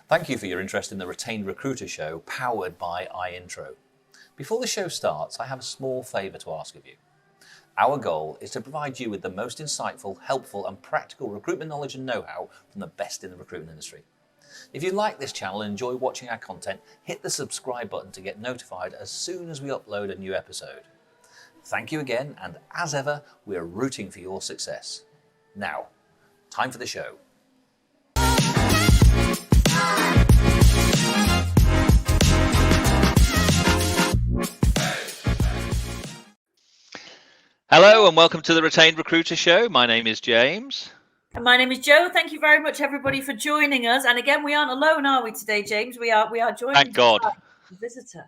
Thank you for your interest in the Retained Recruiter show powered by iIntro. Before the show starts, I have a small favour to ask of you. Our goal is to provide you with the most insightful, helpful and practical recruitment knowledge and know-how from the best in the recruitment industry. If you like this channel and enjoy watching our content, hit the subscribe button to get notified as soon as we upload a new episode. Thank you again, and as ever, we're rooting for your success. Now, time for the show. Hello and welcome to the Retained Recruiter show. My name is James. And my name is Jo. Thank you very much, everybody, for joining us. And again, we aren't alone, are we, today, James? We are joined. Thank God. By a visitor.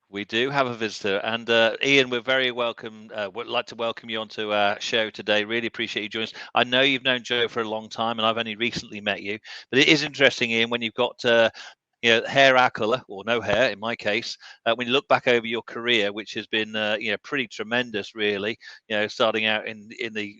We do have a visitor, and Ian, we're very welcome. Would like to welcome you onto our show today. Really appreciate you joining us. I know you've known Jo for a long time, and I've only recently met you. But it is interesting, Ian, when you've got hair our colour, or no hair in my case, when you look back over your career, which has been pretty tremendous, really, starting out in the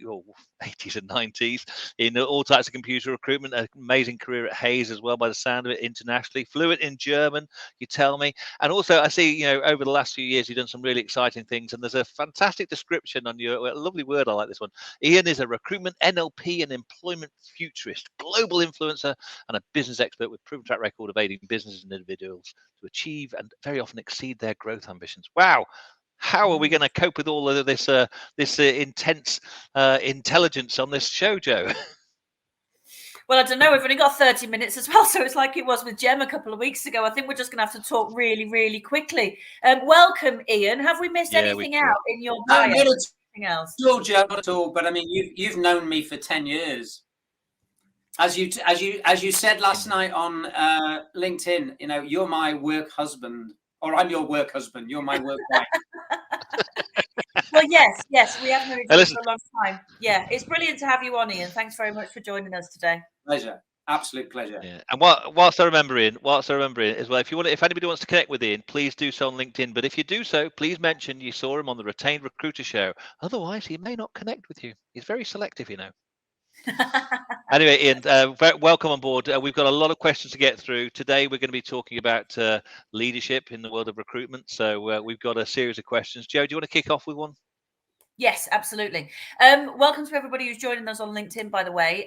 80s and 90s in all types of computer recruitment, an amazing career at Hayes as well, by the sound of it, internationally, fluent in German, you tell me. And also I see, over the last few years, you've done some really exciting things, and there's a fantastic description on your, a lovely word, I like this one. Ian is a recruitment NLP and employment futurist, global influencer, and a business expert with proven track record of aiding businesses and individuals to achieve and very often exceed their growth ambitions. Wow. How are we going to cope with all of this intense intelligence on this show, Jo? Well, I don't know. We've only got 30 minutes as well, so it's like it was with Jem a couple of weeks ago. I think we're just going to have to talk really, really quickly. Welcome, Ian. Have we missed anything out in your bio? Not at all. But I mean, you've known me for 10 years. As you said last night on LinkedIn, you're my work husband, or I'm your work husband. You're my work wife. Well, yes, we have known each other for a long time. Yeah, it's brilliant to have you on, Ian. Thanks very much for joining us today. Pleasure, absolute pleasure. Yeah. And whilst I remember Ian as well, if anybody wants to connect with Ian, please do so on LinkedIn. But if you do so, please mention you saw him on the Retained Recruiter show. Otherwise, he may not connect with you. He's very selective, Anyway, Ian, welcome on board. We've got a lot of questions to get through. Today, we're going to be talking about leadership in the world of recruitment. So we've got a series of questions. Jo, do you want to kick off with one? Yes, absolutely. Welcome to everybody who's joining us on LinkedIn, by the way.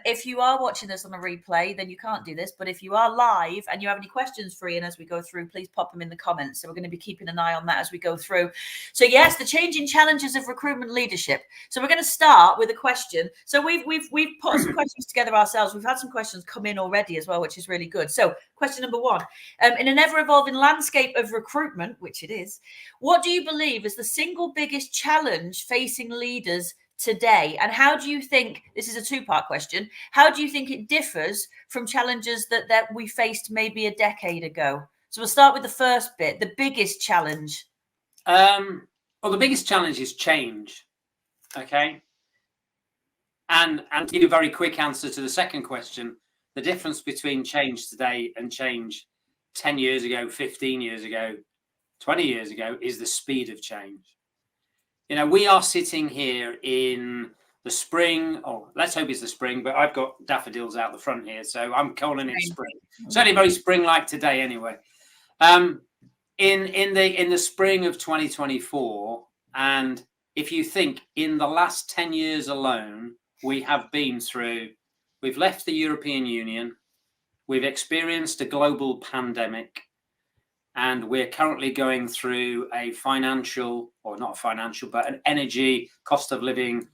If you are watching this on a replay, then you can't do this. But if you are live and you have any questions for Ian as we go through, please pop them in the comments. So we're going to be keeping an eye on that as we go through. So yes, the changing challenges of recruitment leadership. So we're going to start with a question. So we've put some questions together ourselves. We've had some questions come in already as well, which is really good. So question number one, in an ever-evolving landscape of recruitment, which it is, what do you believe is the single biggest challenge facing leaders today, and how do you think, this is a two-part question, how do you think it differs from challenges that we faced maybe a decade ago? So we'll start with the first bit, the biggest challenge. Well, the biggest challenge is change. Okay, and to give you a very quick answer to the second question, the difference between change today and change 10 years ago, 15 years ago, 20 years ago is the speed of change. We are sitting here in the spring, or let's hope it's the spring, but I've got daffodils out the front here, so I'm calling it spring. Certainly very spring-like today anyway. In the spring of 2024, and if you think in the last 10 years alone, we've left the European Union, we've experienced a global pandemic, and we're currently going through a an energy, cost of living,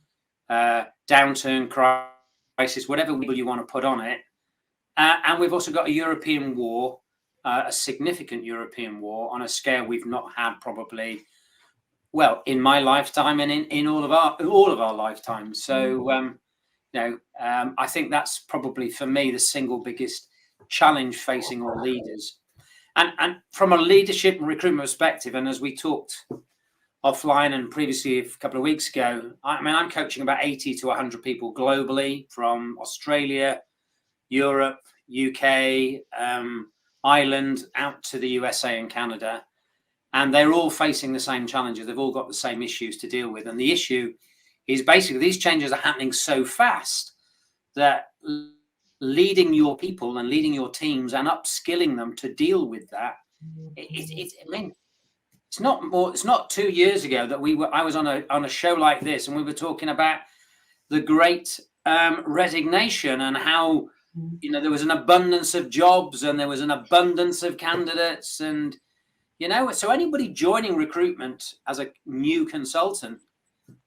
downturn, crisis, whatever label you want to put on it. And we've also got a European war, a significant European war on a scale we've not had probably, well, in my lifetime and in all of our lifetimes. So, I think that's probably for me the single biggest challenge facing all leaders. And from a leadership and recruitment perspective, and as we talked offline and previously a couple of weeks ago, I'm coaching about 80 to 100 people globally from Australia, Europe, UK, Ireland, out to the USA and Canada. And they're all facing the same challenges. They've all got the same issues to deal with. And the issue is basically these changes are happening so fast that leading your people and leading your teams and upskilling them to deal with that. I mean, it's not 2 years ago that I was on a show like this, and we were talking about the great resignation and how, you know, there was an abundance of jobs and there was an abundance of candidates, and, you know, so anybody joining recruitment as a new consultant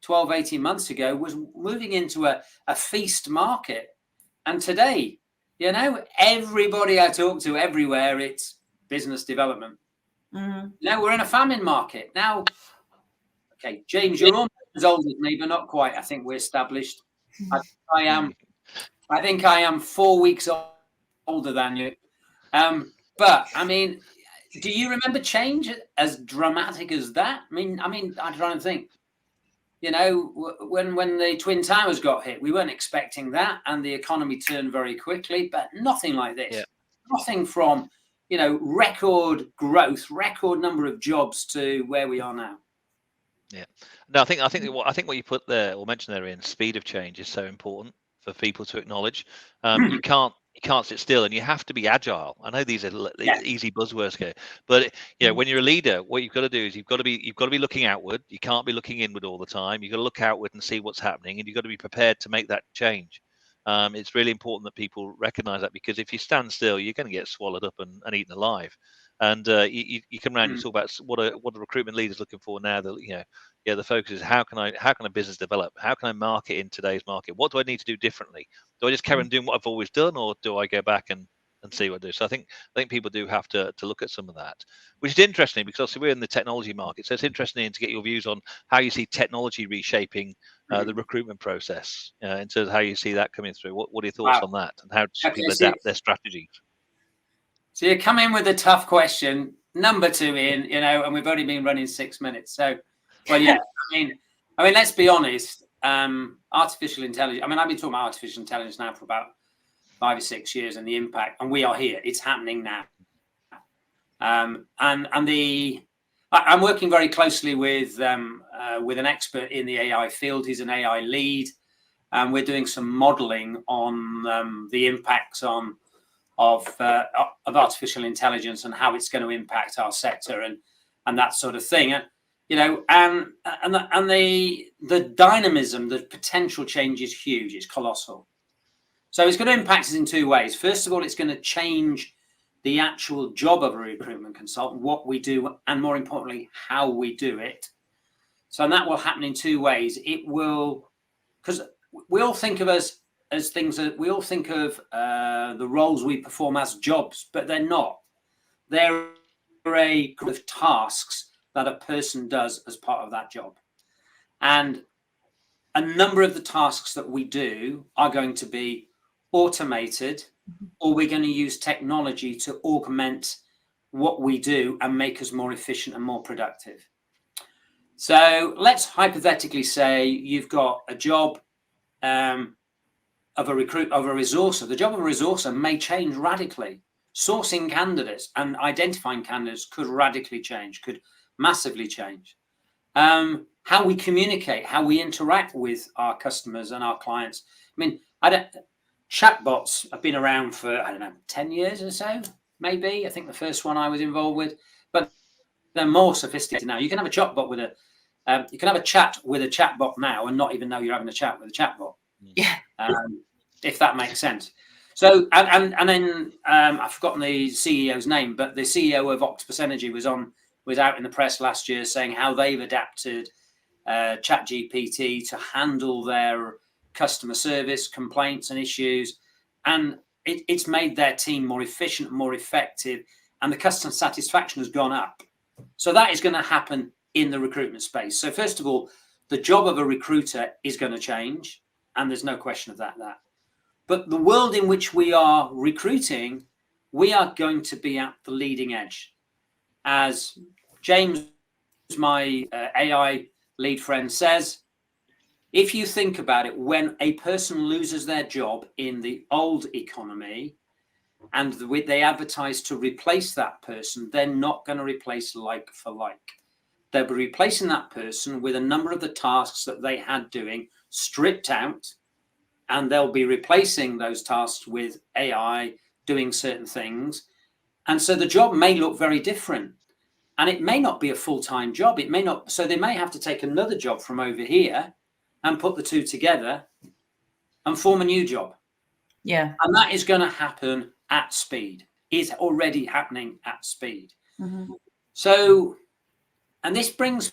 12, 18 months ago was moving into a feast market. And today, you know, everybody I talk to everywhere, it's business development. Now we're in a famine market. Now, okay, James, you're almost as old as me, but not quite. I think we're established. I think I am 4 weeks older than you. But I mean, do you remember change as dramatic as that? I mean, I'm trying to think. You know, when the Twin Towers got hit, we weren't expecting that, and the economy turned very quickly. But nothing like this. Yeah. Nothing from, you know, record growth, record number of jobs to where we are now. Yeah. No, I think what you put there or mentioned there, in speed of change, is so important for people to acknowledge. You can't sit still, and you have to be agile. I know these are easy buzzwords here, but you know, when you're a leader, what you've got to do is you've got to be looking outward. You can't be looking inward all the time. You've got to look outward and see what's happening, and you've got to be prepared to make that change. It's really important that people recognize that, because if you stand still, you're going to get swallowed up and eaten alive. And you come around and talk about what a recruitment leader is looking for now. That, you know, the focus is how can a business develop? How can I market in today's market? What do I need to do differently? Do I just carry on doing what I've always done, or do I go back and see what I do? So I think people do have to look at some of that, which is interesting, because obviously we're in the technology market. So it's interesting to get your views on how you see technology reshaping the recruitment process, in terms of how you see that coming through. What are your thoughts on that, and how do people adapt their strategies? So you come in with a tough question, number 2 in, you know, and we've only been running 6 minutes. So, well, yeah, I mean, let's be honest. Artificial intelligence. I mean, I've been talking about artificial intelligence now for about 5 or 6 years, and the impact, and we are here. It's happening now. I'm working very closely with an expert in the AI field. He's an AI lead, and we're doing some modelling on the impacts of artificial intelligence and how it's going to impact our sector and that sort of thing. And, you know, and the dynamism, the potential change is huge. It's colossal. So it's going to impact us in 2 ways. First of all, it's going to change the actual job of a recruitment consultant, what we do, and more importantly, how we do it. So that will happen in 2 ways. It will, because we all think of us as things that we all think of the roles we perform as jobs, but they're not. They're a group of tasks that a person does as part of that job. And a number of the tasks that we do are going to be automated, or we're going to use technology to augment what we do and make us more efficient and more productive. So let's hypothetically say you've got a job of a resourcer. The job of a resourcer may change radically. Sourcing candidates and identifying candidates could radically change, could massively change. How we communicate, how we interact with our customers and our clients. I mean, chatbots have been around for, 10 years or so, maybe. I think the first one I was involved with, but they're more sophisticated now. You can have a chatbot with you can have a chat with a chatbot now and not even know you're having a chat with a chatbot. Yeah. If that makes sense. So, and then I've forgotten the CEO's name, but the CEO of Octopus Energy was out in the press last year saying how they've adapted ChatGPT to handle their customer service complaints and issues, and it's made their team more efficient, more effective, and the customer satisfaction has gone up. So that is going to happen in the recruitment space. So first of all, the job of a recruiter is going to change, and there's no question of that. But the world in which we are recruiting, we are going to be at the leading edge. As James, my AI lead friend, says, if you think about it, when a person loses their job in the old economy and they advertise to replace that person, they're not going to replace like for like. They'll be replacing that person with a number of the tasks that they had doing, stripped out, and they'll be replacing those tasks with AI doing certain things. And so the job may look very different, and it may not be a full-time job. It may not. So they may have to take another job from over here and put the two together and form a new job. Yeah. And that is going to happen at speed. It's already happening at speed. Mm-hmm. So, and this brings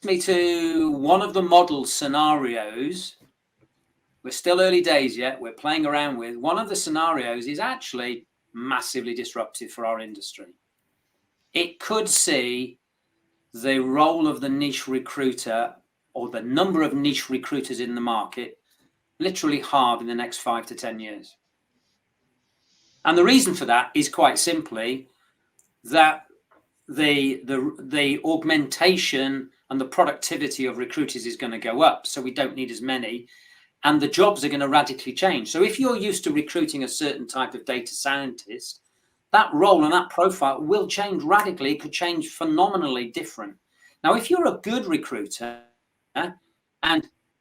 me to one of the model scenarios. We're still early days yet. We're playing around with one of the scenarios is actually massively disruptive for our industry. It could see the role of the niche recruiter, or the number of niche recruiters in the market, literally halve in the next 5 to 10 years. And the reason for that is quite simply that the augmentation and the productivity of recruiters is going to go up. So we don't need as many, and the jobs are going to radically change. So if you're used to recruiting a certain type of data scientist, that role and that profile will change radically. It could change phenomenally different. Now, if you're a good recruiter, and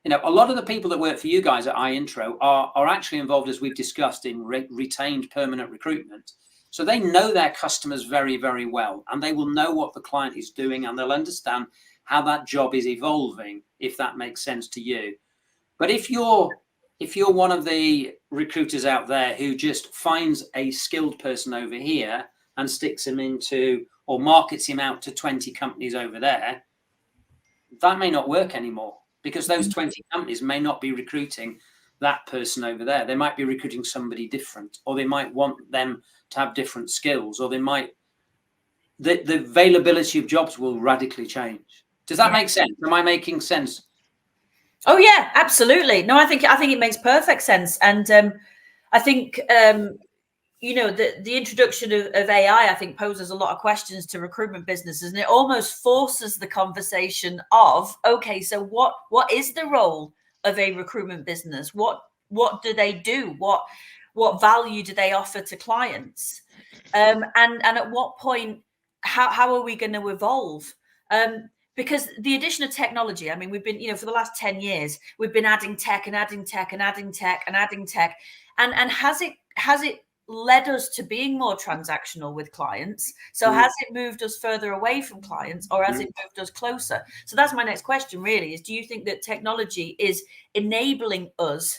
a lot of the people that work for you guys at iIntro are actually involved, as we've discussed, in retained permanent recruitment. So they know their customers very, very well, and they will know what the client is doing, and they'll understand how that job is evolving, if that makes sense to you. But if you're one of the recruiters out there who just finds a skilled person over here and sticks him into, or markets him out to 20 companies over there, that may not work anymore, because those 20 companies may not be recruiting that person over there. They might be recruiting somebody different, or they might want them to have different skills, or the availability of jobs will radically change. Does that make sense? Am I making sense? Oh yeah, absolutely. No, I think it makes perfect sense. And I think the introduction of AI, I think, poses a lot of questions to recruitment businesses, and it almost forces the conversation of, okay, so what is the role of a recruitment business? What do they do? What value do they offer to clients? And at what point, how are we going to evolve? Because the addition of technology, I mean, we've been, for the last 10 years, we've been adding tech and adding tech and adding tech and adding tech. And has it led us to being more transactional with clients? So has it moved us further away from clients, or has it moved us closer? So that's my next question, really, is do you think that technology is enabling us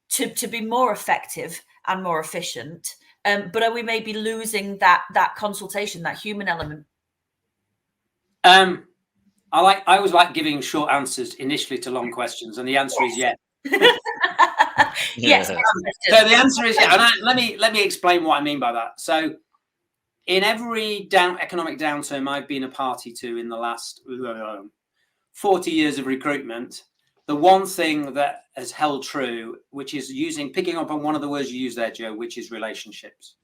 to be more effective and more efficient? But are we maybe losing that consultation, that human element? I always like giving short answers initially to long questions, and the answer is yes. Yes. So the answer is yeah. And let me explain what I mean by that. So in every economic downturn I've been a party to in the last 40 years of recruitment, the one thing that has held true, which is picking up on one of the words you used there, Joe, which is relationships.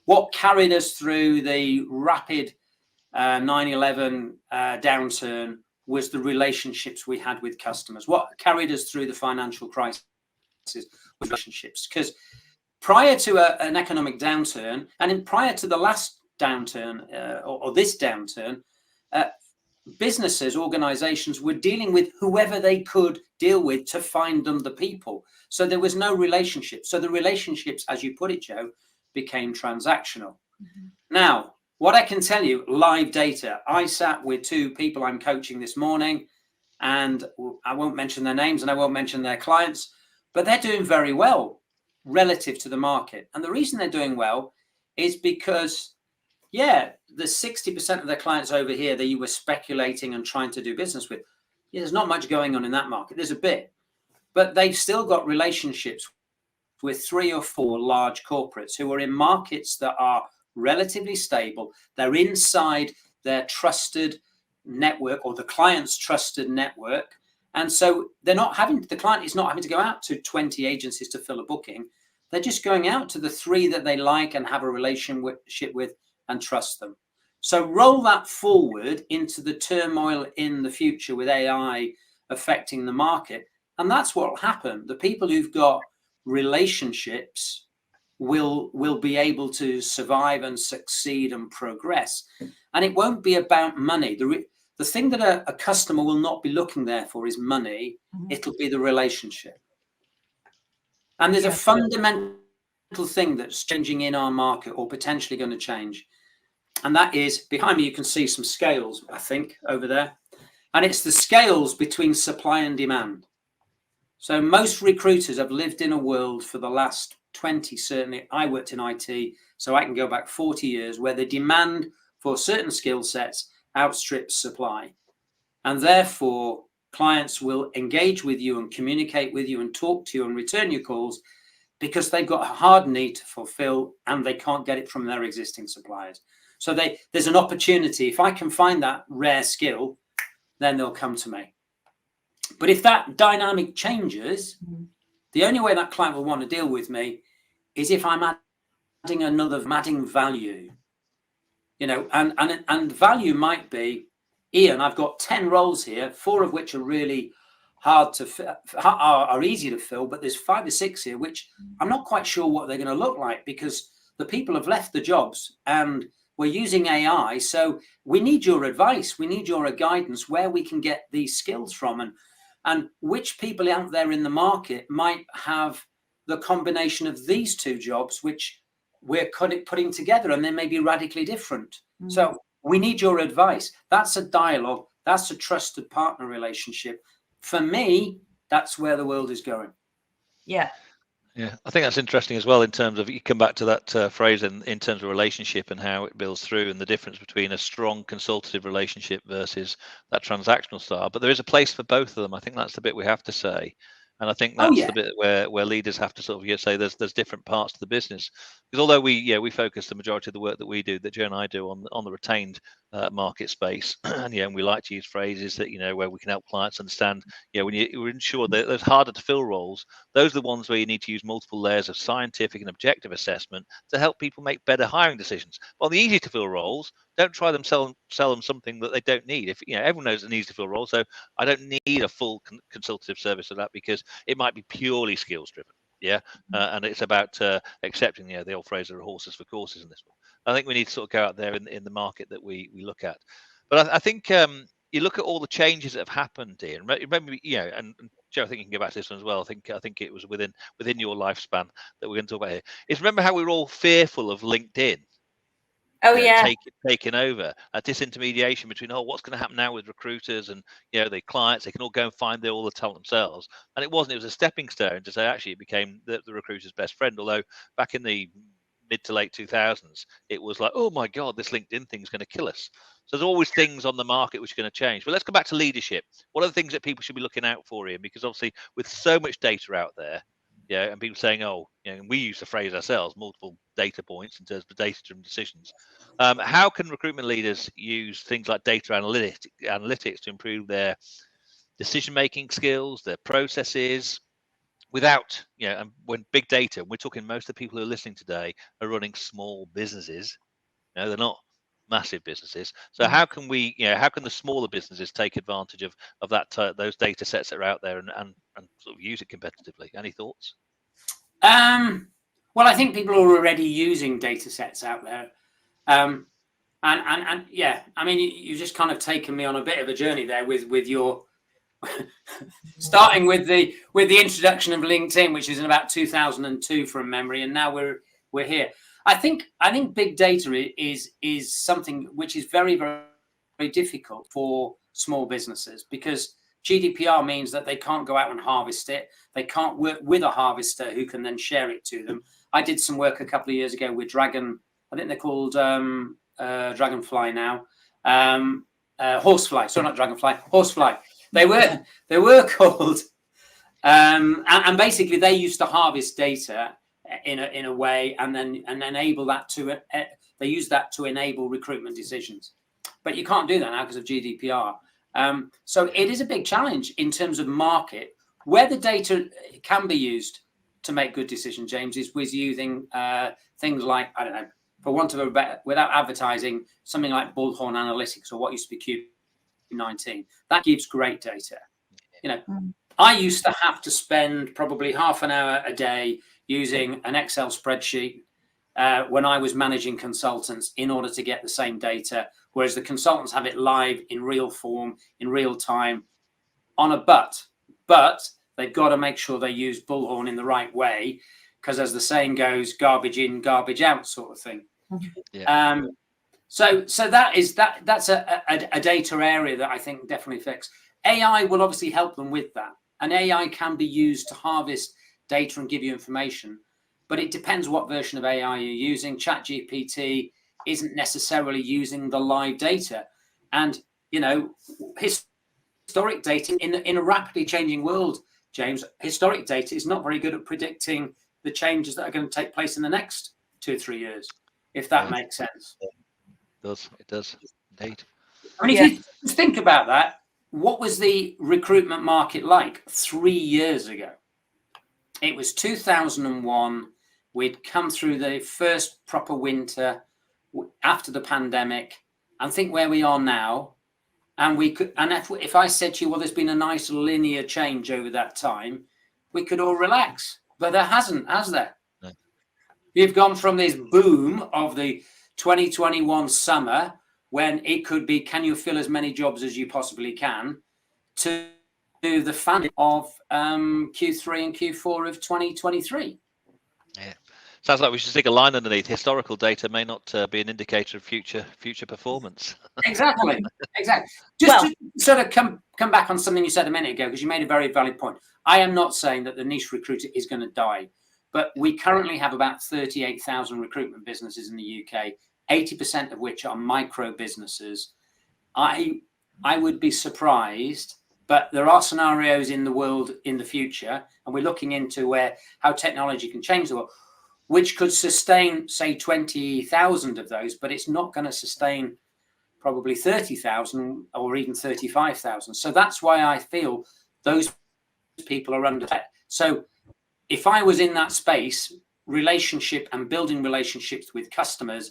What carried us through the rapid 9/11 downturn was the relationships we had with customers. What carried us through the financial crisis was relationships. Because prior to an economic downturn, and prior to the last downturn or this downturn, businesses, organizations were dealing with whoever they could deal with to find them the people. So there was no relationship. So the relationships, as you put it, Joe, became transactional. Mm-hmm. Now, what I can tell you, live data, I sat with two people I'm coaching this morning, and I won't mention their names and I won't mention their clients, but they're doing very well relative to the market. And the reason they're doing well is because, the 60% of their clients over here that you were speculating and trying to do business with, there's not much going on in that market. There's a bit, but they've still got relationships with 3 or 4 large corporates who are in markets that are relatively stable. They're inside their trusted network, or the client's trusted network. And so the client is not having to go out to 20 agencies to fill a booking. They're just going out to the 3 that they like and have a relationship with and trust them. So roll that forward into the turmoil in the future with AI affecting the market, and that's what will happen. The people who've got relationships will be able to survive and succeed and progress. And it won't be about money. The thing that a customer will not be looking there for is money. Mm-hmm. It'll be the relationship. And there's a fundamental thing that's changing in our market, or potentially going to change. And that is, behind me, you can see some scales, I think, over there. And it's the scales between supply and demand. So most recruiters have lived in a world for the last 20, certainly. I worked in IT, so I can go back 40 years, where the demand for certain skill sets outstrips supply. And therefore, clients will engage with you and communicate with you and talk to you and return your calls because they've got a hard need to fulfill and they can't get it from their existing suppliers. So there's an opportunity. If I can find that rare skill, then they'll come to me. But if that dynamic changes, the only way that client will want to deal with me is if I'm adding value. You know, and value might be, Ian, I've got 10 roles here, 4 of which are really hard to are easy to fill, but there's 5 or 6 here which I'm not quite sure what they're going to look like, because the people have left the jobs and we're using AI. So we need your advice, we need your guidance where we can get these skills from, and which people out there in the market might have the combination of these 2 jobs which we're putting together, and they may be radically different. So we need your advice. That's a dialogue. That's a trusted partner relationship. For me, that's where the world is going. Yeah. Yeah, I think that's interesting as well, in terms of, you come back to that phrase in terms of relationship and how it builds through, and the difference between a strong consultative relationship versus that transactional style. But there is a place for both of them. I think that's the bit we have to say. And I think that's the bit where leaders have to sort of say there's different parts to the business. Because although we focus the majority of the work that we do, that Joe and I do, on the retained market space, and and we like to use phrases that where we can help clients understand. When you ensure that there's harder to fill roles, those are the ones where you need to use multiple layers of scientific and objective assessment to help people make better hiring decisions. But on the easy to fill roles, don't try them sell them something that they don't need. If everyone knows it needs to fill roles, so I don't need a full consultative service of that, because it might be purely skills driven. And it's about accepting the old phrase, there are horses for courses in this one. I think we need to sort of go out there in the market that we look at. But I think you look at all the changes that have happened, Ian. Remember, and Joe, I think you can go back to this one as well. I think it was within your lifespan that we're going to talk about here. Is remember how we were all fearful of LinkedIn? Taking over, disintermediation between what's going to happen now with recruiters and the clients. They can all go and find all the talent themselves, and it was a stepping stone to say actually it became the recruiter's best friend. Although back in the mid to late 2000s, it was like, oh my god, this LinkedIn thing's going to kill us. So there's always things on the market which are going to change. But let's go back to leadership. What are the things that people should be looking out for, Ian? Because obviously with so much data out there, and people saying, and we use the phrase ourselves, multiple data points in terms of data-driven decisions. How can recruitment leaders use things like data analytics to improve their decision-making skills, their processes, without, and when big data, we're talking most of the people who are listening today are running small businesses. They're not massive businesses. So how can we, how can the smaller businesses take advantage of that, those data sets that are out there and sort of use it competitively? Any thoughts? Well, I think people are already using data sets out there. And I mean, you've just kind of taken me on a bit of a journey there with your starting with the introduction of LinkedIn, which is in about 2002 from memory, and now we're here. I think big data is something which is very, very, very difficult for small businesses, because GDPR means that they can't go out and harvest it. They can't work with a harvester who can then share it to them. I did some work a couple of years ago with Dragon. I think they're called Dragonfly now. Horsefly. Sorry, not Dragonfly. Horsefly. They were called. And basically, they used to harvest data in a way, and then enable that to. They use that to enable recruitment decisions. But you can't do that now because of GDPR. So it is a big challenge in terms of market. Where the data can be used to make good decisions, James, is with using things like, I don't know, for want of a better, without advertising, something like Bullhorn Analytics, or what used to be Q19. That gives great data. I used to have to spend probably half an hour a day using an Excel spreadsheet when I was managing consultants in order to get the same data, whereas the consultants have it live in real form, in real time, on a but they've got to make sure they use Bullhorn in the right way, because as the saying goes, garbage in, garbage out sort of thing. Yeah. So that's a data area that I think definitely fix. AI will obviously help them with that, and AI can be used to harvest data and give you information, but it depends what version of AI you're using. ChatGPT isn't necessarily using the live data, and historic data in a rapidly changing world, James, historic data is not very good at predicting the changes that are going to take place in the next 2 or 3 years, if that makes sense. It does indeed. I mean, if you think about that, what was the recruitment market like 3 years ago? It was 2001. We'd come through the first proper winter after the pandemic, and think where we are now. And we could, and if I said to you, well, there's been a nice linear change over that time, we could all relax. But there hasn't, has there? No. You've gone from this boom of the 2021 summer, when it could be, can you fill as many jobs as you possibly can, to the fan of Q3 and Q4 of 2023. Yeah, sounds like we should stick a line underneath. Historical data may not be an indicator of future performance. Exactly. Just to sort of come back on something you said a minute ago, because you made a very valid point. I am not saying that the niche recruiter is going to die, but we currently have about 38,000 recruitment businesses in the UK, 80% of which are micro businesses. I would be surprised, but there are scenarios in the world in the future, and we're looking into how technology can change the world, which could sustain, say, 20,000 of those, but it's not going to sustain probably 30,000 or even 35,000. So that's why I feel those people are under threat. So if I was in that space, relationship and building relationships with customers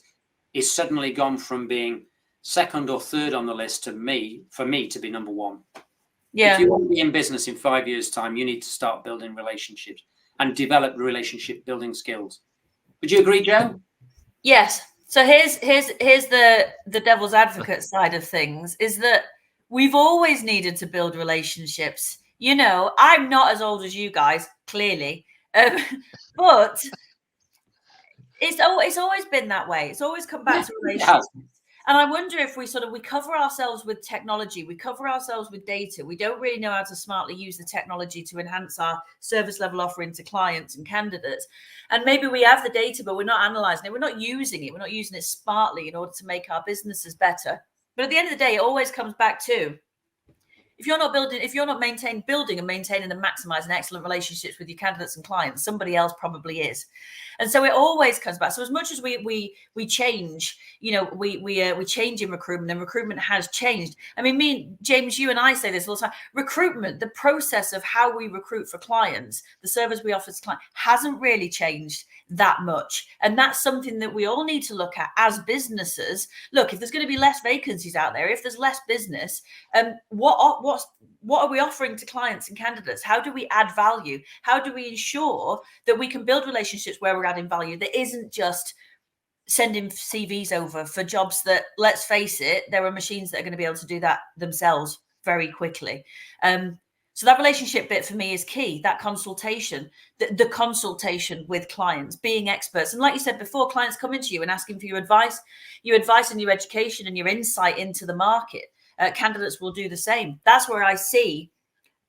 is suddenly gone from being second or third on the list for me to be number one. Yeah. If you want to be in business in 5 years' time, you need to start building relationships and develop relationship building skills. Would you agree, Joe? Yes. So here's the devil's advocate side of things, is that we've always needed to build relationships. You know, I'm not as old as you guys, clearly, but it's always been that way. It's always come back to relationships. And I wonder if we cover ourselves with technology, we cover ourselves with data. We don't really know how to smartly use the technology to enhance our service level offering to clients and candidates. And maybe we have the data, but we're not analyzing it. We're not using it. We're not using it smartly in order to make our businesses better. But at the end of the day, it always comes back to, if you're not building and maintaining and maximizing excellent relationships with your candidates and clients, somebody else probably is. And so it always comes back. So as much as we change, we change in recruitment, and recruitment has changed. I mean, James, you and I say this all the time. Recruitment, the process of how we recruit for clients, the service we offer to clients, hasn't really changed that much. And that's something that we all need to look at as businesses. Look, if there's going to be less vacancies out there, if there's less business, what are we offering to clients and candidates? How do we add value? How do we ensure that we can build relationships where we're adding value that isn't just sending CVs over for jobs that, let's face it, there are machines that are going to be able to do that themselves very quickly. So that relationship bit for me is key, that consultation, the consultation with clients, being experts. And like you said before, clients coming to you and asking for your advice and your education and your insight into the market. Candidates will do the same. That's where I see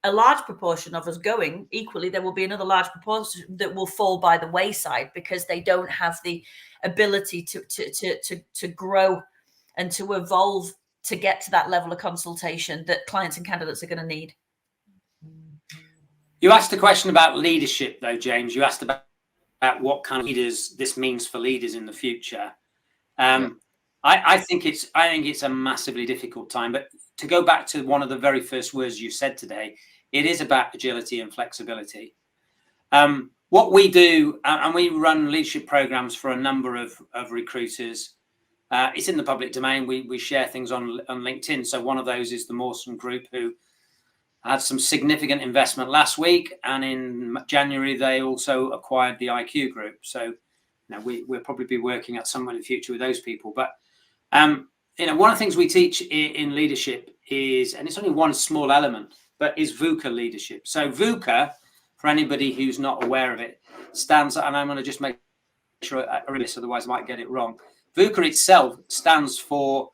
a large proportion of us going. Equally, there will be another large proportion that will fall by the wayside because they don't have the ability to grow and to evolve to get to that level of consultation that clients and candidates are going to need. You asked a question about leadership, though, James. You asked about what kind of leaders this means for leaders in the future. I think it's a massively difficult time. But to go back to one of the very first words you said today, it is about agility and flexibility. What we do, and we run leadership programs for a number of recruiters. It's in the public domain. We share things on LinkedIn. So one of those is the Mawson Group, who had some significant investment last week, and in January they also acquired the IQ Group. So we'll probably be working at some point in the future with those people. But one of the things we teach in leadership is, and it's only one small element, but is VUCA leadership. So VUCA, for anybody who's not aware of it, stands, and I'm going to just make sure I read this, otherwise I might get it wrong. VUCA itself stands for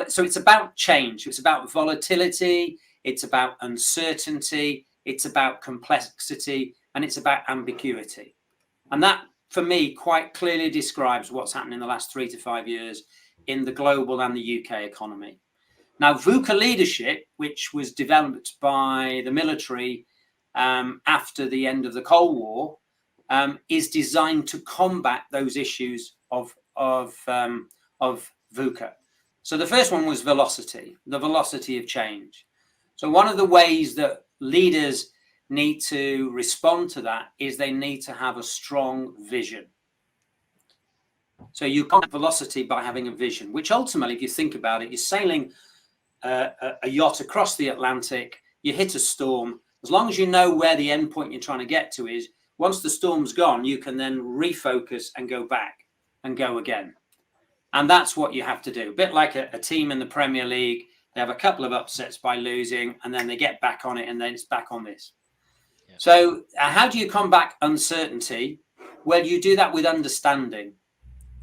so it's about change, it's about volatility, it's about uncertainty, it's about complexity, and it's about ambiguity. And that, for me, quite clearly describes what's happened in the last 3 to 5 years in the global and the UK economy. Now, VUCA leadership, which was developed by the military after the end of the Cold War, is designed to combat those issues of VUCA. So the first one was velocity, the velocity of change. So one of the ways that leaders need to respond to that is they need to have a strong vision. So you combat velocity by having a vision, which ultimately, if you think about it, you're sailing a yacht across the Atlantic, you hit a storm. As long as you know where the end point you're trying to get to is, once the storm's gone, you can then refocus and go back and go again. And that's what you have to do. A bit like a team in the Premier League, they have a couple of upsets by losing, and then they get back on it, and then it's back on this. Yeah. So how do you combat uncertainty? Well, you do that with understanding.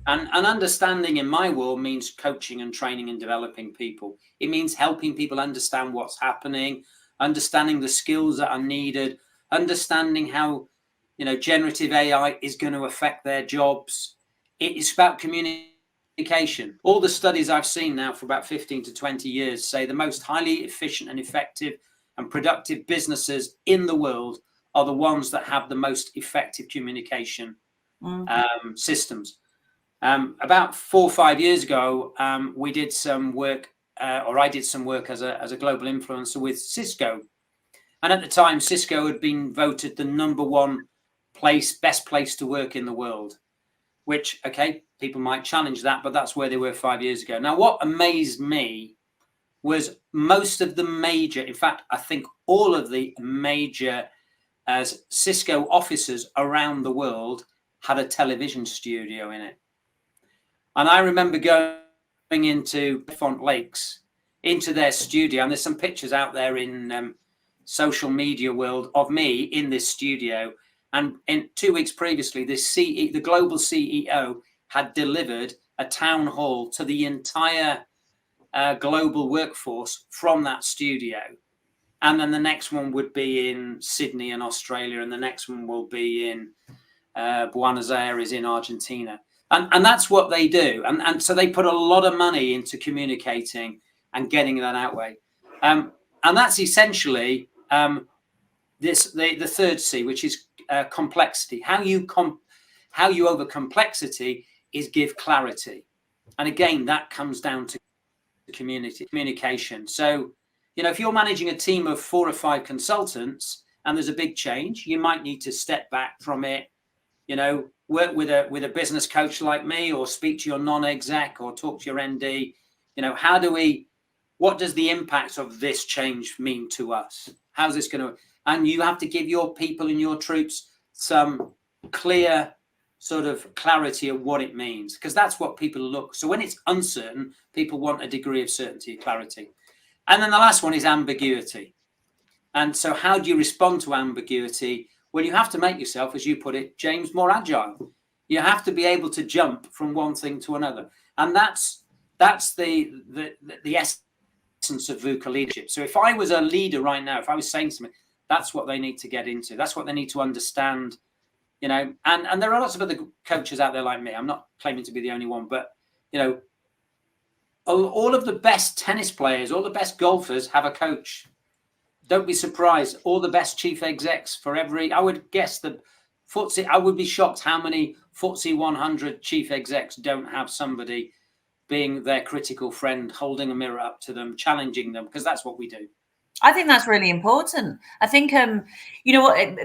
And understanding in my world means coaching and training and developing people. It means helping people understand what's happening, understanding the skills that are needed, understanding how, generative AI is going to affect their jobs. It is about communication. All the studies I've seen now for about 15 to 20 years say the most highly efficient and effective and productive businesses in the world are the ones that have the most effective communication systems. About 4 or 5 years ago, we did some work, or I did some work as a global influencer with Cisco. And at the time, Cisco had been voted the #1 best place to work in the world, which, okay, people might challenge that, but that's where they were 5 years ago. Now, what amazed me was most of the major, in fact, I think all of the major Cisco offices around the world had a television studio in it. And I remember going into Font Lakes, into their studio, and there's some pictures out there in social media world of me in this studio. And in 2 weeks previously, the global CEO had delivered a town hall to the entire global workforce from that studio. And then the next one would be in Sydney in Australia, and the next one will be in Buenos Aires in Argentina. And that's what they do. And so they put a lot of money into communicating and getting that out way. And that's essentially the third C, which is complexity. How you over complexity is give clarity. And again, that comes down to communication. So, if you're managing a team of 4 or 5 consultants and there's a big change, you might need to step back from it, work with a business coach like me, or speak to your non-exec, or talk to your MD. What does the impact of this change mean to us? How's this going to, and you have to give your people and your troops some clear sort of clarity of what it means, because that's what people look. So when it's uncertain, people want a degree of certainty, clarity. And then the last one is ambiguity. And so how do you respond to ambiguity? Well, you have to make yourself, as you put it, James, more agile. You have to be able to jump from one thing to another. And that's the essence of VUCA leadership. So if I was a leader right now, if I was saying something, that's what they need to get into. That's what they need to understand, and there are lots of other coaches out there like me. I'm not claiming to be the only one, but, all of the best tennis players, all the best golfers have a coach. Don't be surprised. All the best chief execs for I would guess the FTSE, I would be shocked how many FTSE 100 chief execs don't have somebody being their critical friend, holding a mirror up to them, challenging them, because that's what we do. I think that's really important. I think,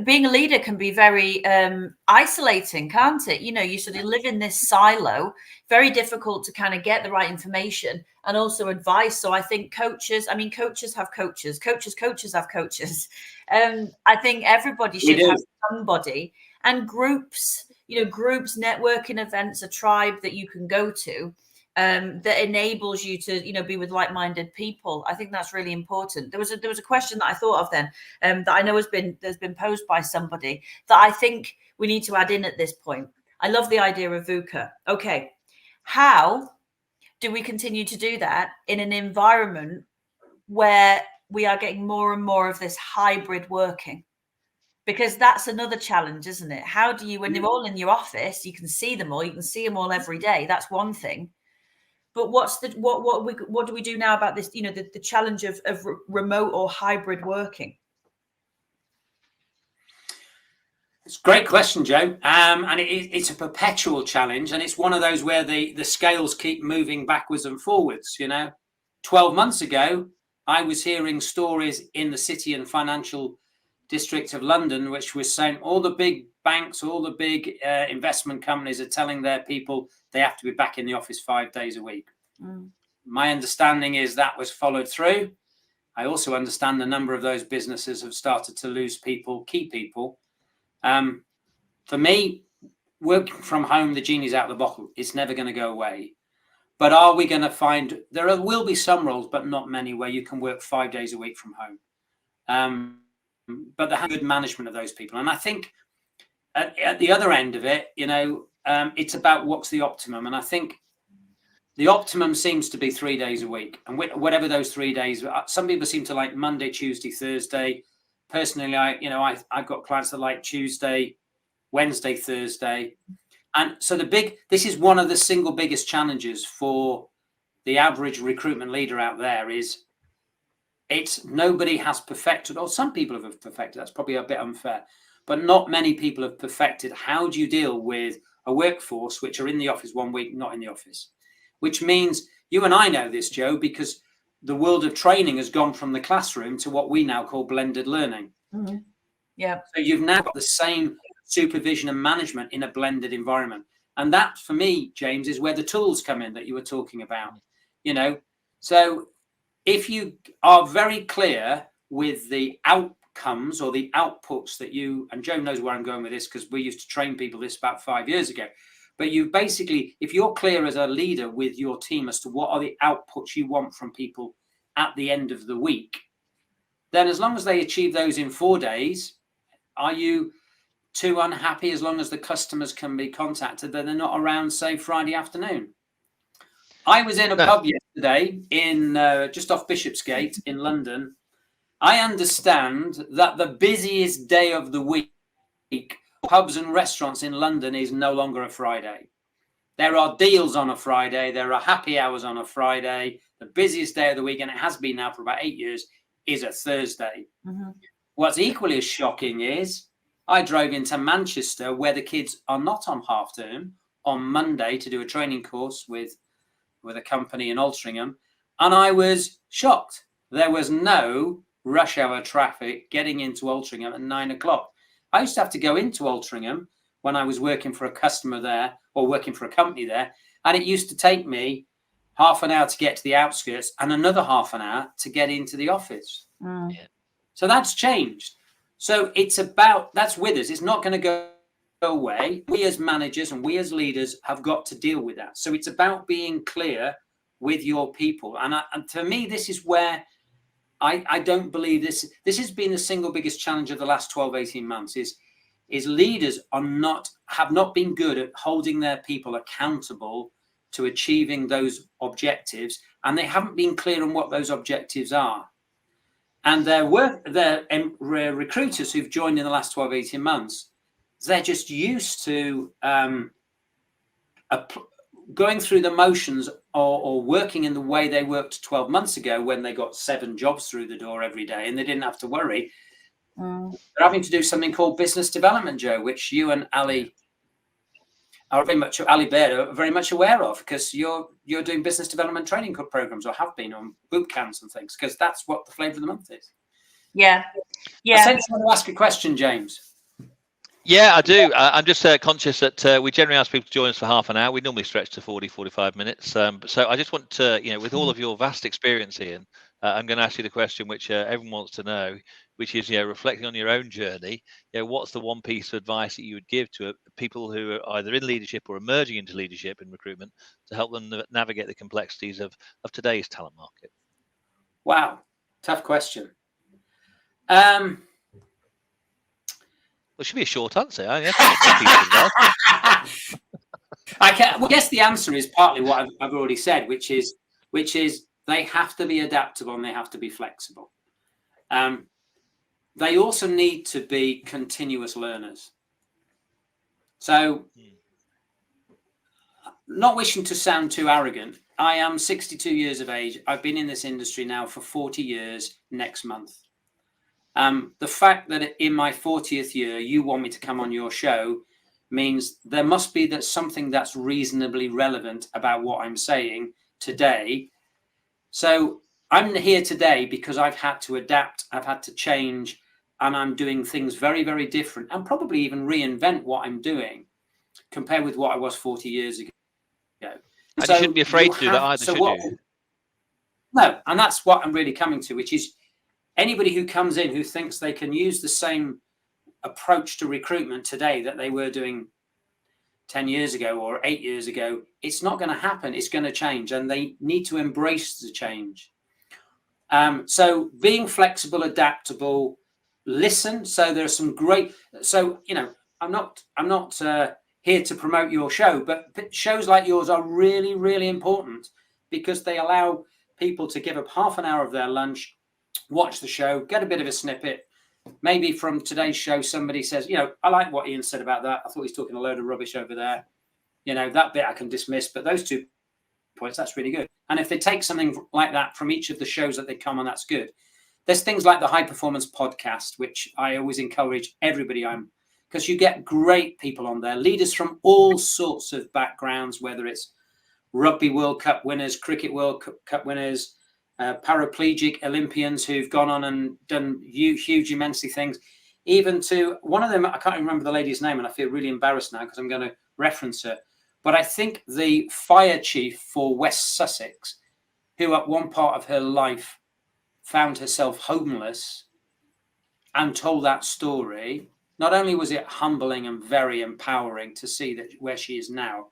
being a leader can be very isolating, can't it? You sort of live in this silo, very difficult to kind of get the right information and also advice. So I think coaches have coaches, coaches have coaches. I think everybody should have somebody, and groups, networking events, a tribe that you can go to that enables you to, you know, be with like-minded people. I think that's really important. There was a question that I thought of then that I know has been posed by somebody that I think we need to add in at this point. I love the idea of VUCA. Okay, how do we continue to do that in an environment where we are getting more and more of this hybrid working? Because that's another challenge, isn't it? How do you, when they're all in your office, you can see them all, you can see them all every day. That's one thing. But what do we do now about this? You know, the challenge of remote or hybrid working. It's a great question, Joe. And it's a perpetual challenge, and it's one of those where the scales keep moving backwards and forwards. You know, 12 months ago, I was hearing stories in the city and financial district of London, which was saying all the big banks, all the big investment companies are telling their people they have to be back in the office 5 days a week. My understanding is that was followed through. I also understand a number of those businesses have started to lose people, key people. For me, working from home, the genie's out of the bottle. It's never going to go away. But are we going to find, will be some roles, but not many, where you can work 5 days a week from home. But they have good management of those people. And I think at the other end of it, you know, it's about what's the optimum. And I think the optimum seems to be 3 days a week. And whatever those 3 days, some people seem to like Monday, Tuesday, Thursday. Personally, I've got clients that like Tuesday, Wednesday, Thursday. And so this is one of the single biggest challenges for the average recruitment leader out there is nobody has perfected, or some people have perfected, that's probably a bit unfair, but not many people have perfected. How do you deal with a workforce which are in the office 1 week, not in the office? Which means you and I know this, Joe, because the world of training has gone from the classroom to what we now call blended learning. Mm-hmm. Yeah. So you've now got the same supervision and management in a blended environment. And that, for me, James, is where the tools come in that you were talking about. You know, so if you are very clear with the outcomes or the outputs that you, and Joe knows where I'm going with this because we used to train people this about 5 years ago, but you basically, if you're clear as a leader with your team as to what are the outputs you want from people at the end of the week, then as long as they achieve those in 4 days, are you too unhappy as long as the customers can be contacted that they're not around, say, Friday afternoon? I was in a pub yesterday in just off Bishopsgate in London. I understand that the busiest day of the week, pubs and restaurants in London, is no longer a Friday. There are deals on a Friday. There are happy hours on a Friday. The busiest day of the week, and it has been now for about 8 years, is a Thursday. Mm-hmm. What's equally as shocking is I drove into Manchester, where the kids are not on half term, on Monday to do a training course with a company in Altrincham, and I was shocked. There was no rush hour traffic getting into Altrincham at 9 o'clock. I used to have to go into Altrincham when I was working for a customer there or working for a company there, and it used to take me half an hour to get to the outskirts and another half an hour to get into the office. So that's changed. So it's about, that's with us. It's not going to go away. We as managers and we as leaders have got to deal with that. So it's about being clear with your people. And to me, this is where I don't believe this has been the single biggest challenge of the last 12, 18 months is leaders have not been good at holding their people accountable to achieving those objectives. And they haven't been clear on what those objectives are. And their recruiters who've joined in the last 12, 18 months, they're just used to going through the motions or working in the way they worked 12 months ago when they got 7 jobs through the door every day and they didn't have to worry. They're having to do something called business development, Joe, which you and Ali Baird are very much aware of, because you're doing business development training programs, or have been, on boot camps and things, because that's what the flavour of the month is. Yeah. I sense you want to ask a question, James. Yeah, I do. I'm just conscious that we generally ask people to join us for half an hour. We normally stretch to 40, 45 minutes. So I just want to, with all of your vast experience, Ian, I'm going to ask you the question which everyone wants to know. which is, you know, reflecting on your own journey. You know, what's the one piece of advice that you would give to people who are either in leadership or emerging into leadership in recruitment to help them navigate the complexities of today's talent market? Wow, tough question. Well, it should be a short answer. I guess. I guess the answer is partly what I've already said, which is they have to be adaptable and they have to be flexible. They also need to be continuous learners. So, not wishing to sound too arrogant, I am 62 years of age. I've been in this industry now for 40 years next month. The fact that in my 40th year, you want me to come on your show means there must be something that's reasonably relevant about what I'm saying today. So I'm here today because I've had to adapt, I've had to change, and I'm doing things very, very different, and probably even reinvent what I'm doing compared with what I was 40 years ago. And you shouldn't be afraid to do that either, should you? No, and that's what I'm really coming to, which is anybody who comes in who thinks they can use the same approach to recruitment today that they were doing 10 years ago or 8 years ago, it's not going to happen. It's going to change, and they need to embrace the change. So being flexible, adaptable, listen. So there's some great, so, you know, I'm not here to promote your show, but shows like yours are really, really important because they allow people to give up half an hour of their lunch, watch the show, get a bit of a snippet. Maybe from today's show, somebody says, you know, I like what Ian said about that. I thought he's talking a load of rubbish over there. You know, that bit I can dismiss, but those 2 points, that's really good. And if they take something like that from each of the shows that they come on, that's good. There's things like the High Performance Podcast, which I always encourage everybody on, because you get great people on there, leaders from all sorts of backgrounds, whether it's Rugby World Cup winners, Cricket World Cup winners, paraplegic Olympians who've gone on and done huge, immensely things, even to one of them, I can't remember the lady's name, and I feel really embarrassed now because I'm going to reference her. But I think the fire chief for West Sussex, who at one part of her life found herself homeless and told that story, not only was it humbling and very empowering to see that where she is now,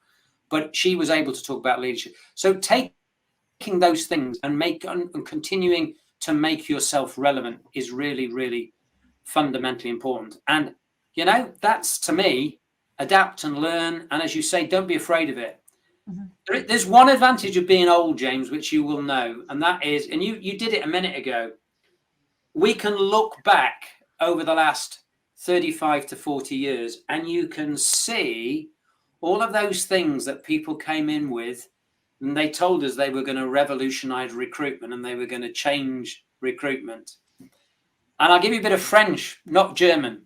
but she was able to talk about leadership. So taking those things and continuing to make yourself relevant is really, really fundamentally important. And, you know, that's, to me, adapt and learn. And as you say, don't be afraid of it. Mm-hmm. There's one advantage of being old, James, which you will know, and that is, and you did it a minute ago, we can look back over the last 35 to 40 years and you can see all of those things that people came in with, and they told us they were going to revolutionize recruitment and they were going to change recruitment. And I'll give you a bit of French, not German,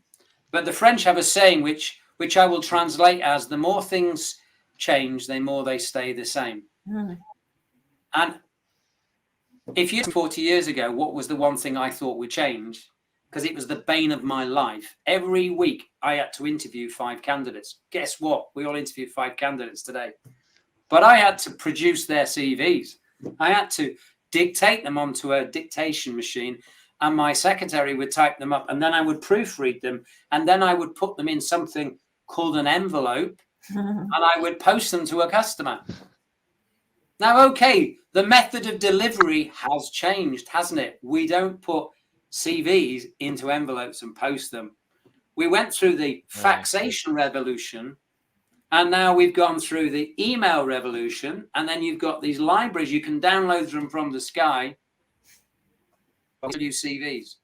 but the French have a saying which I will translate as, the more things change, the more they stay the same. Mm. And if you 40 years ago, what was the one thing I thought would change? Because it was the bane of my life. Every week I had to interview 5 candidates. Guess what? We all interviewed 5 candidates today. But I had to produce their CVs. I had to dictate them onto a dictation machine, and my secretary would type them up, and then I would proofread them, and then I would put them in something called an envelope, and I would post them to a customer. Now, okay, the method of delivery has changed, hasn't it? We don't put CVs into envelopes and post them. We went through the faxation revolution, and now we've gone through the email revolution, and then you've got these libraries. You can download them from the sky. New CVs.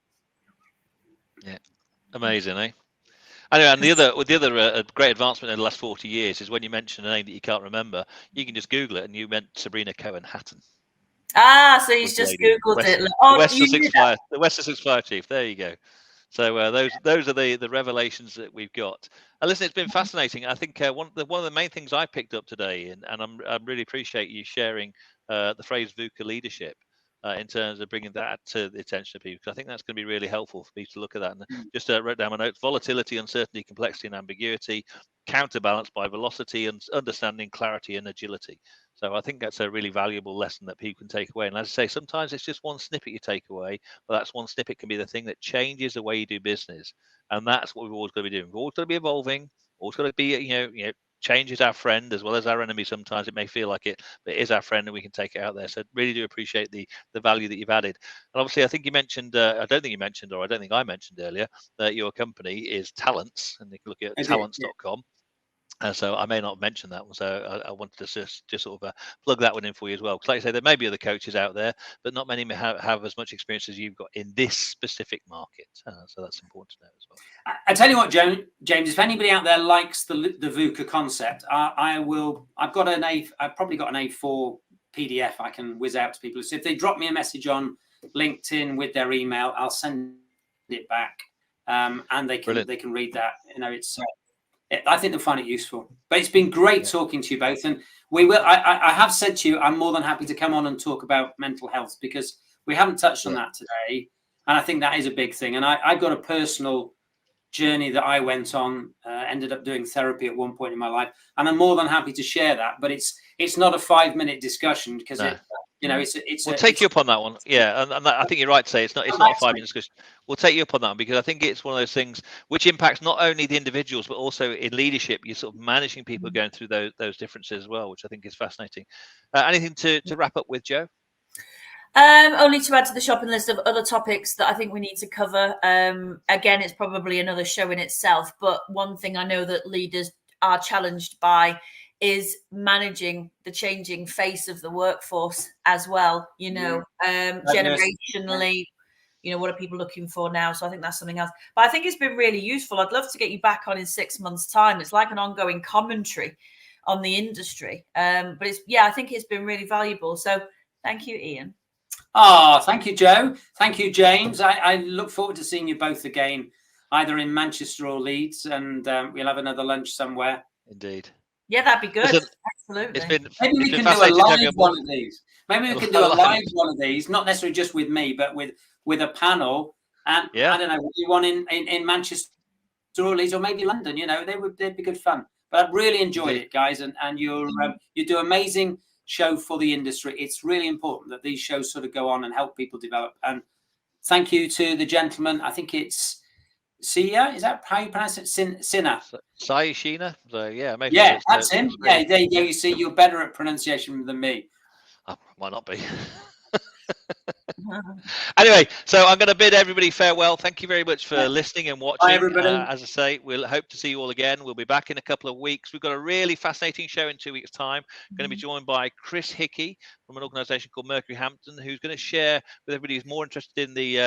Yeah, amazing, eh? Anyway, and the other great advancement in the last 40 years is when you mention a name that you can't remember, you can just Google it, and you meant Sabrina Cohen-Hatton. Ah, so he's just Googled it. The West Sussex Fire Chief. There you go. So those are the revelations that we've got. And listen, it's been fascinating. I think one of the main things I picked up today, and I really appreciate you sharing the phrase VUCA leadership, in terms of bringing that to the attention of people. Because I think that's going to be really helpful for me to look at that. And just wrote down my notes: volatility, uncertainty, complexity, and ambiguity, counterbalanced by velocity and understanding, clarity, and agility. So I think that's a really valuable lesson that people can take away. And as I say, sometimes it's just one snippet you take away, but that's one snippet can be the thing that changes the way you do business. And that's what we've always got to be doing. We've always got to be evolving. Always got to be, change is our friend as well as our enemy. Sometimes it may feel like it, but it is our friend, and we can take it out there. So really do appreciate the value that you've added. And obviously, I think you mentioned, I don't think you mentioned, or I don't think I mentioned earlier, that your company is Talents, and you can look at talents.com. So I may not have mentioned that one, so I wanted to just sort of plug that one in for you as well. Because like I say, there may be other coaches out there, but not many may have as much experience as you've got in this specific market. So that's important to know as well. I tell you what, James, if anybody out there likes the VUCA concept, I've probably got an A4 PDF I can whiz out to people. So if they drop me a message on LinkedIn with their email, I'll send it back, and they can read that. It's. I think they'll find it useful. But it's been great talking to you both, and we will. I have said to you, I'm more than happy to come on and talk about mental health, because we haven't touched on that today, and I think that is a big thing. And I've got a personal journey that I went on. Ended up doing therapy at one point in my life, and I'm more than happy to share that. But it's not a 5-minute discussion, because we'll take you up on that one. Yeah, and I think you're right to say it's not a 5-minute discussion. We'll take you up on that one, because I think it's one of those things which impacts not only the individuals but also in leadership. You're sort of managing people going through those differences as well, which I think is fascinating. Anything to wrap up with, Joe? Only to add to the shopping list of other topics that I think we need to cover. Again, it's probably another show in itself, but one thing I know that leaders are challenged by is managing the changing face of the workforce as well. Generationally, what are people looking for now? So I think that's something else. But I think it's been really useful. I'd love to get you back on in 6 months' time. It's like an ongoing commentary on the industry. But I think it's been really valuable. So thank you, Ian. Oh, thank you, Joe. Thank you, James. I look forward to seeing you both again, either in Manchester or Leeds, and we'll have another lunch somewhere. Indeed. Yeah, that'd be good. Absolutely. Maybe we can do a live one of these. Maybe we can do a live one of these, not necessarily just with me, but with a panel. And I don't know, we'll do one in Manchester or Leeds, or maybe London. They'd be good fun. But I've really enjoyed it, guys, and you do amazing show for the industry. It's really important that these shows sort of go on and help people develop. And thank you to the gentleman. I think it's Sia. Is that how you pronounce it? Sinner. Sayashina. So yeah, maybe. Yeah, that's him. Yeah, there you go. You see, you're better at pronunciation than me. Might not be. Anyway, so I'm going to bid everybody farewell. Thank you very much for listening and watching. Bye, everybody. As I say, we'll hope to see you all again. We'll be back in a couple of weeks. We've got a really fascinating show in 2 weeks' time. Going to be joined by Chris Hickey from an organisation called Mercury Hampton, who's going to share with everybody who's more interested in the,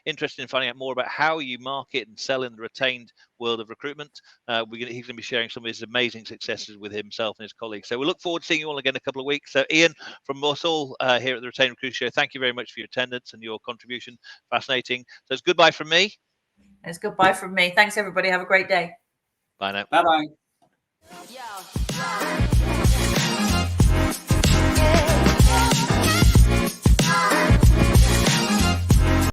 interested in finding out more about how you market and sell in the retained world of recruitment. He's going to be sharing some of his amazing successes with himself and his colleagues. So we look forward to seeing you all again in a couple of weeks. So Ian, from us all here at the Retained Recruitment Show, thank you very much for your attendance and your contribution. Fascinating. So it's goodbye from me. It's goodbye from me. Thanks, everybody. Have a great day. Bye now. Bye-bye. Yeah.